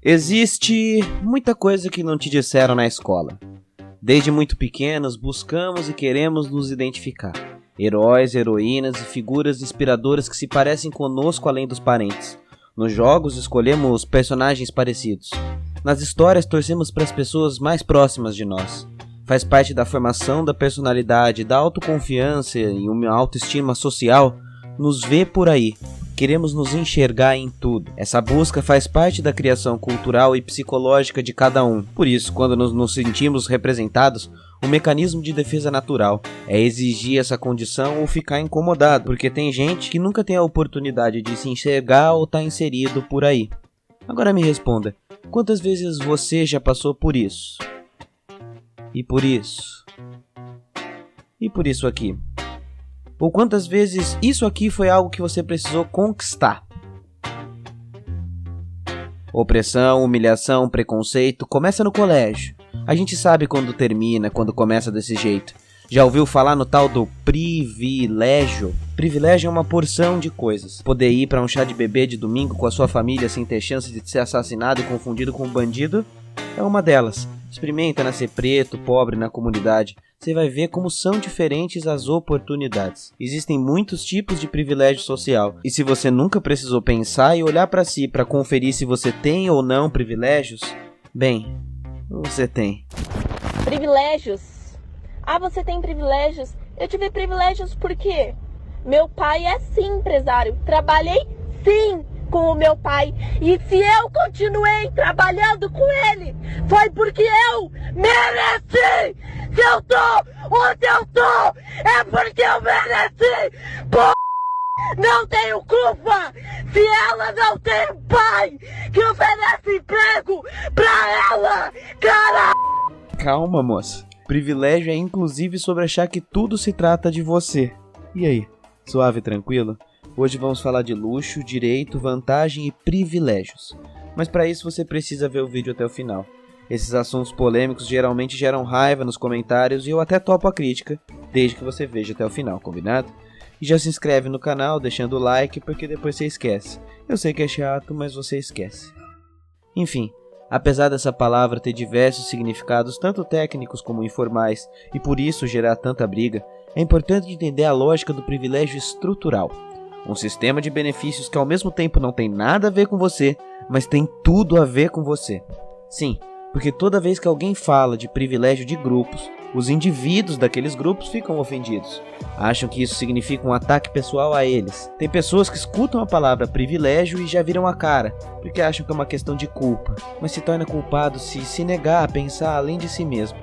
Existe muita coisa que não te disseram na escola. Desde muito pequenos, buscamos e queremos nos identificar. Heróis, heroínas e figuras inspiradoras que se parecem conosco além dos parentes. Nos jogos, escolhemos personagens parecidos. Nas histórias, torcemos para as pessoas mais próximas de nós. Faz parte da formação da personalidade, da autoconfiança e uma autoestima social nos ver por aí. Queremos nos enxergar em tudo. Essa busca faz parte da criação cultural e psicológica de cada um. Por isso, quando nos sentimos representados, um mecanismo de defesa natural é exigir essa condição ou ficar incomodado, porque tem gente que nunca tem a oportunidade de se enxergar ou tá inserido por aí. Agora me responda, quantas vezes você já passou por isso? E por isso? E por isso aqui? Ou quantas vezes isso aqui foi algo que você precisou conquistar? Opressão, humilhação, preconceito, começa no colégio. A gente sabe quando termina, quando começa desse jeito. Já ouviu falar no tal do privilégio? Privilégio é uma porção de coisas. Poder ir para um chá de bebê de domingo com a sua família sem ter chance de ser assassinado e confundido com um bandido é uma delas. Experimenta nascer preto, pobre na comunidade. Você vai ver como são diferentes as oportunidades. Existem muitos tipos de privilégio social. E se você nunca precisou pensar e olhar para si para conferir se você tem ou não privilégios, bem, você tem. Privilégios? Ah, você tem privilégios? Eu tive privilégios por quê? Meu pai é sim empresário. Trabalhei sim com o meu pai. E se eu continuei trabalhando com ele, foi porque eu mereci! Se eu tô onde eu tô, é porque eu mereci! Não tenho culpa se ela não tem um pai que oferece emprego pra ela! Caralho! Calma, moça. Privilégio é inclusive sobre achar que tudo se trata de você. E aí, suave e tranquilo? Hoje vamos falar de luxo, direito, vantagem e privilégios. Mas para isso você precisa ver o vídeo até o final. Esses assuntos polêmicos geralmente geram raiva nos comentários e eu até topo a crítica, desde que você veja até o final, combinado? E já se inscreve no canal deixando o like porque depois você esquece. Eu sei que é chato, mas você esquece. Enfim, apesar dessa palavra ter diversos significados, tanto técnicos como informais, e por isso gerar tanta briga, é importante entender a lógica do privilégio estrutural. Um sistema de benefícios que ao mesmo tempo não tem nada a ver com você, mas tem tudo a ver com você. Sim, porque toda vez que alguém fala de privilégio de grupos, os indivíduos daqueles grupos ficam ofendidos. Acham que isso significa um ataque pessoal a eles. Tem pessoas que escutam a palavra privilégio e já viram a cara, porque acham que é uma questão de culpa, mas se torna culpado se negar a pensar além de si mesmo.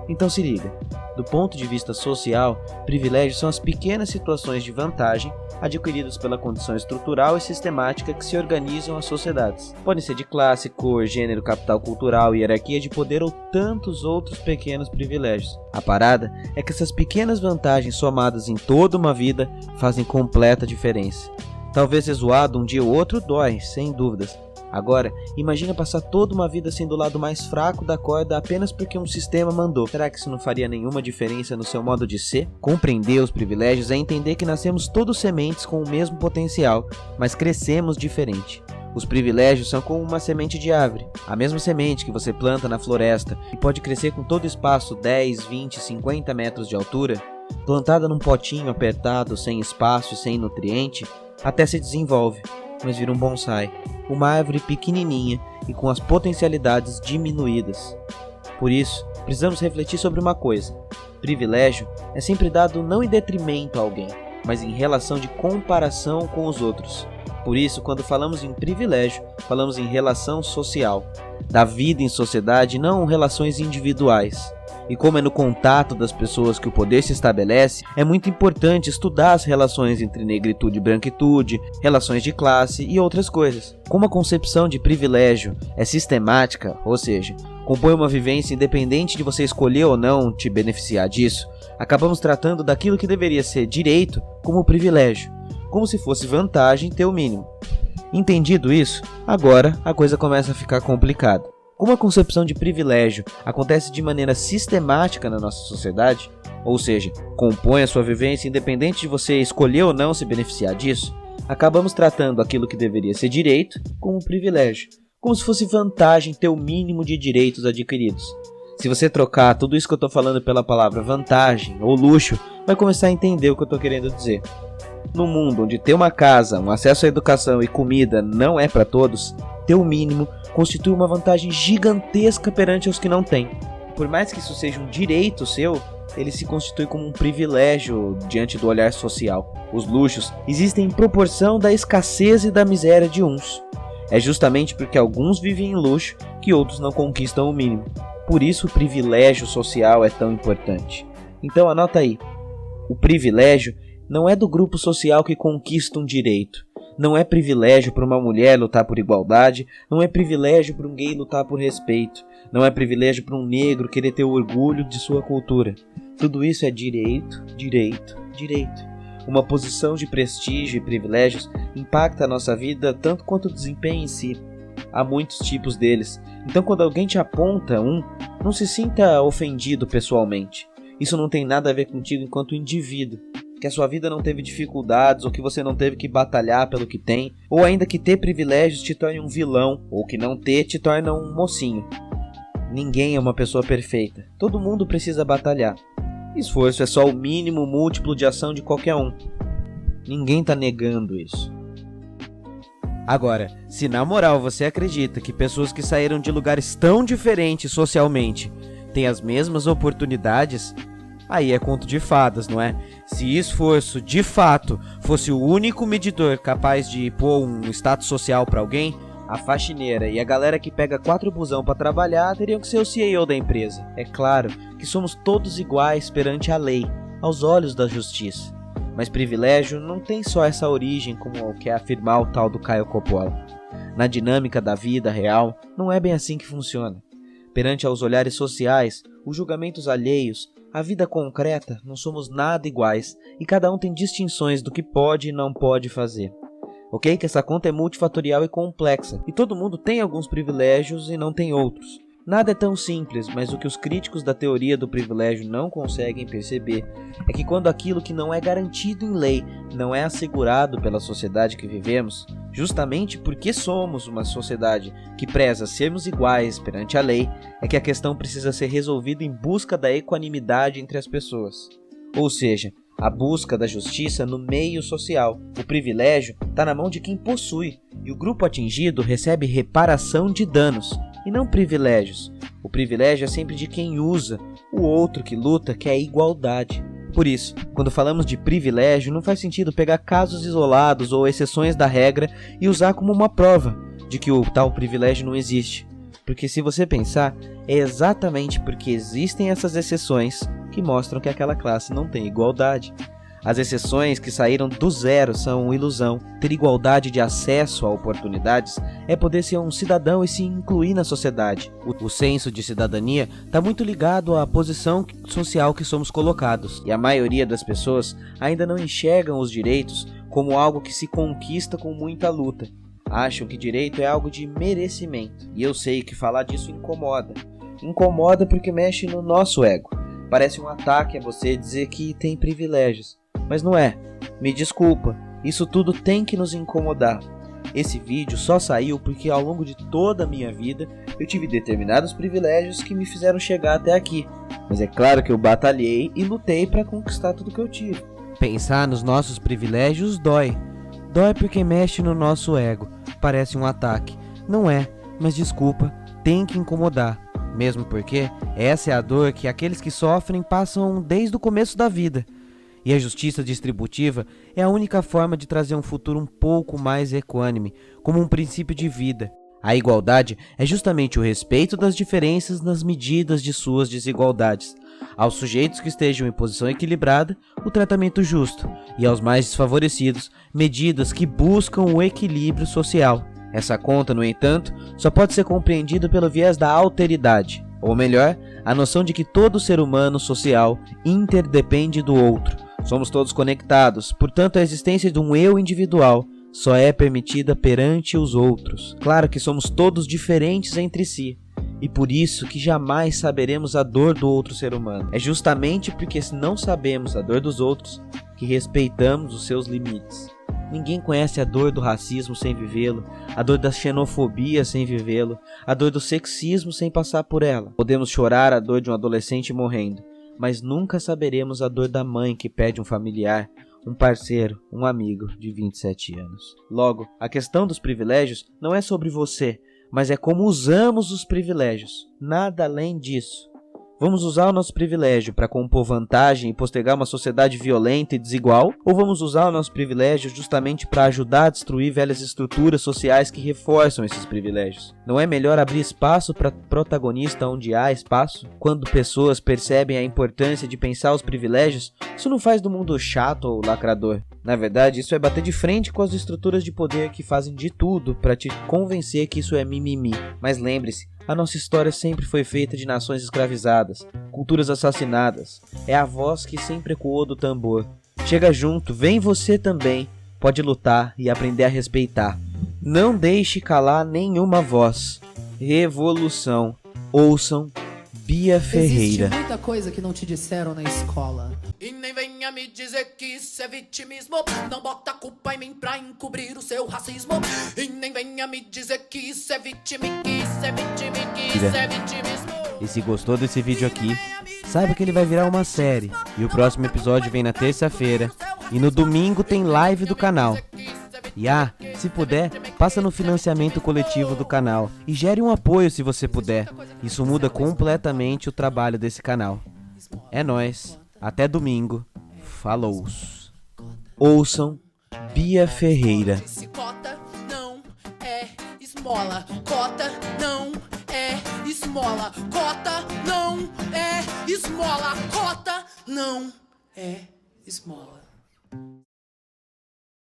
Então se liga, do ponto de vista social, privilégios são as pequenas situações de vantagem adquiridas pela condição estrutural e sistemática que se organizam as sociedades. Podem ser de classe, cor, gênero, capital cultural, hierarquia de poder ou tantos outros pequenos privilégios. A parada é que essas pequenas vantagens somadas em toda uma vida fazem completa diferença. Talvez ser zoado um dia ou outro dói, sem dúvidas. Agora, imagina passar toda uma vida sendo o lado mais fraco da corda apenas porque um sistema mandou. Será que isso não faria nenhuma diferença no seu modo de ser? Compreender os privilégios é entender que nascemos todos sementes com o mesmo potencial, mas crescemos diferente. Os privilégios são como uma semente de árvore. A mesma semente que você planta na floresta e pode crescer com todo espaço 10, 20, 50 metros de altura, plantada num potinho apertado, sem espaço e sem nutriente, até se desenvolve, mas vira um bonsai, uma árvore pequenininha e com as potencialidades diminuídas. Por isso, precisamos refletir sobre uma coisa: privilégio é sempre dado não em detrimento a alguém, mas em relação de comparação com os outros. Por isso, quando falamos em privilégio, falamos em relação social, da vida em sociedade, não relações individuais. E como é no contato das pessoas que o poder se estabelece, é muito importante estudar as relações entre negritude e branquitude, relações de classe e outras coisas. Como a concepção de privilégio é sistemática, ou seja, compõe uma vivência independente de você escolher ou não te beneficiar disso, acabamos tratando daquilo que deveria ser direito como privilégio, como se fosse vantagem ter o mínimo. Entendido isso, agora a coisa começa a ficar complicada. Como a concepção de privilégio acontece de maneira sistemática na nossa sociedade, ou seja, compõe a sua vivência independente de você escolher ou não se beneficiar disso, acabamos tratando aquilo que deveria ser direito como privilégio, como se fosse vantagem ter o mínimo de direitos adquiridos. Se você trocar tudo isso que eu estou falando pela palavra vantagem ou luxo, vai começar a entender o que eu estou querendo dizer. No mundo onde ter uma casa, um acesso à educação e comida não é para todos, ter o mínimo constitui uma vantagem gigantesca perante os que não têm. Por mais que isso seja um direito seu, ele se constitui como um privilégio diante do olhar social. Os luxos existem em proporção da escassez e da miséria de uns. É justamente porque alguns vivem em luxo que outros não conquistam o mínimo. Por isso o privilégio social é tão importante. Então anota aí, o privilégio não é do grupo social que conquista um direito. Não é privilégio para uma mulher lutar por igualdade, não é privilégio para um gay lutar por respeito, não é privilégio para um negro querer ter orgulho de sua cultura. Tudo isso é direito, direito, direito. Uma posição de prestígio e privilégios impacta a nossa vida tanto quanto o desempenho em si. Há muitos tipos deles, então quando alguém te aponta não se sinta ofendido pessoalmente. Isso não tem nada a ver contigo enquanto indivíduo. Que a sua vida não teve dificuldades, ou que você não teve que batalhar pelo que tem, ou ainda que ter privilégios te torne um vilão, ou que não ter te torna um mocinho. Ninguém é uma pessoa perfeita, todo mundo precisa batalhar. Esforço é só o mínimo múltiplo de ação de qualquer um. Ninguém tá negando isso. Agora, se na moral você acredita que pessoas que saíram de lugares tão diferentes socialmente têm as mesmas oportunidades, aí é conto de fadas, não é? Se esforço, de fato, fosse o único medidor capaz de pôr um status social para alguém, a faxineira e a galera que pega 4 busão para trabalhar teriam que ser o CEO da empresa. É claro que somos todos iguais perante a lei, aos olhos da justiça. Mas privilégio não tem só essa origem como quer afirmar o tal do Caio Coppola. Na dinâmica da vida real, não é bem assim que funciona. Perante aos olhares sociais, os julgamentos alheios, a vida concreta, não somos nada iguais e cada um tem distinções do que pode e não pode fazer. Ok? Que essa conta é multifatorial e complexa, e todo mundo tem alguns privilégios e não tem outros. Nada é tão simples, mas o que os críticos da teoria do privilégio não conseguem perceber é que quando aquilo que não é garantido em lei não é assegurado pela sociedade que vivemos, justamente porque somos uma sociedade que preza sermos iguais perante a lei, é que a questão precisa ser resolvida em busca da equanimidade entre as pessoas. Ou seja, a busca da justiça no meio social. O privilégio está na mão de quem possui, e o grupo atingido recebe reparação de danos, e não privilégios. O privilégio é sempre de quem usa, o outro que luta quer igualdade. Por isso, quando falamos de privilégio, não faz sentido pegar casos isolados ou exceções da regra e usar como uma prova de que o tal privilégio não existe. Porque se você pensar, é exatamente porque existem essas exceções que mostram que aquela classe não tem igualdade. As exceções que saíram do zero são ilusão. Ter igualdade de acesso a oportunidades é poder ser um cidadão e se incluir na sociedade. O senso de cidadania está muito ligado à posição social que somos colocados, e a maioria das pessoas ainda não enxergam os direitos como algo que se conquista com muita luta. Acham que direito é algo de merecimento, e eu sei que falar disso incomoda. Incomoda porque mexe no nosso ego. Parece um ataque a você dizer que tem privilégios. Mas não é. Me desculpa, isso tudo tem que nos incomodar. Esse vídeo só saiu porque ao longo de toda a minha vida eu tive determinados privilégios que me fizeram chegar até aqui. Mas é claro que eu batalhei e lutei para conquistar tudo que eu tive. Pensar nos nossos privilégios dói. Dói porque mexe no nosso ego. Parece um ataque. Não é, mas desculpa, tem que incomodar. Mesmo porque essa é a dor que aqueles que sofrem passam desde o começo da vida. E a justiça distributiva é a única forma de trazer um futuro um pouco mais equânime, como um princípio de vida. A igualdade é justamente o respeito das diferenças nas medidas de suas desigualdades. Aos sujeitos que estejam em posição equilibrada, o tratamento justo, e aos mais desfavorecidos, medidas que buscam o equilíbrio social. Essa conta, no entanto, só pode ser compreendida pelo viés da alteridade, ou melhor, a noção de que todo ser humano social interdepende do outro. Somos todos conectados, portanto a existência de um eu individual só é permitida perante os outros. Claro que somos todos diferentes entre si, e por isso que jamais saberemos a dor do outro ser humano. É justamente porque não sabemos a dor dos outros que respeitamos os seus limites. Ninguém conhece a dor do racismo sem vivê-lo, a dor da xenofobia sem vivê-lo, a dor do sexismo sem passar por ela. Podemos chorar a dor de um adolescente morrendo, mas nunca saberemos a dor da mãe que perde um familiar, um parceiro, um amigo de 27 anos. Logo, a questão dos privilégios não é sobre você, mas é como usamos os privilégios. Nada além disso. Vamos usar o nosso privilégio para compor vantagem e postergar uma sociedade violenta e desigual? Ou vamos usar o nosso privilégio justamente para ajudar a destruir velhas estruturas sociais que reforçam esses privilégios? Não é melhor abrir espaço para protagonista onde há espaço? Quando pessoas percebem a importância de pensar os privilégios, isso não faz do mundo chato ou lacrador. Na verdade, isso é bater de frente com as estruturas de poder que fazem de tudo para te convencer que isso é mimimi. Mas lembre-se, a nossa história sempre foi feita de nações escravizadas, culturas assassinadas. É a voz que sempre ecoou do tambor. Chega junto, vem você também. Pode lutar e aprender a respeitar. Não deixe calar nenhuma voz. Revolução. Ouçam Bia Ferreira. Existe muita coisa que não te disseram na escola. E nem venha me dizer que isso é vitimismo. Não bota a culpa em mim pra encobrir o seu racismo. E nem venha me dizer que isso é vitimismo, que isso é vitimismo, que isso é vitimismo. E se gostou desse vídeo aqui, saiba que ele vai virar uma série. E o próximo episódio vem na terça-feira. E no domingo tem live do canal. E se puder, passa no financiamento coletivo do canal e gere um apoio se você puder. Isso muda completamente o trabalho desse canal. É nóis, até domingo, falou. Ouçam Bia Ferreira. Cota não é esmola, cota não é esmola, cota não é esmola, cota não é esmola.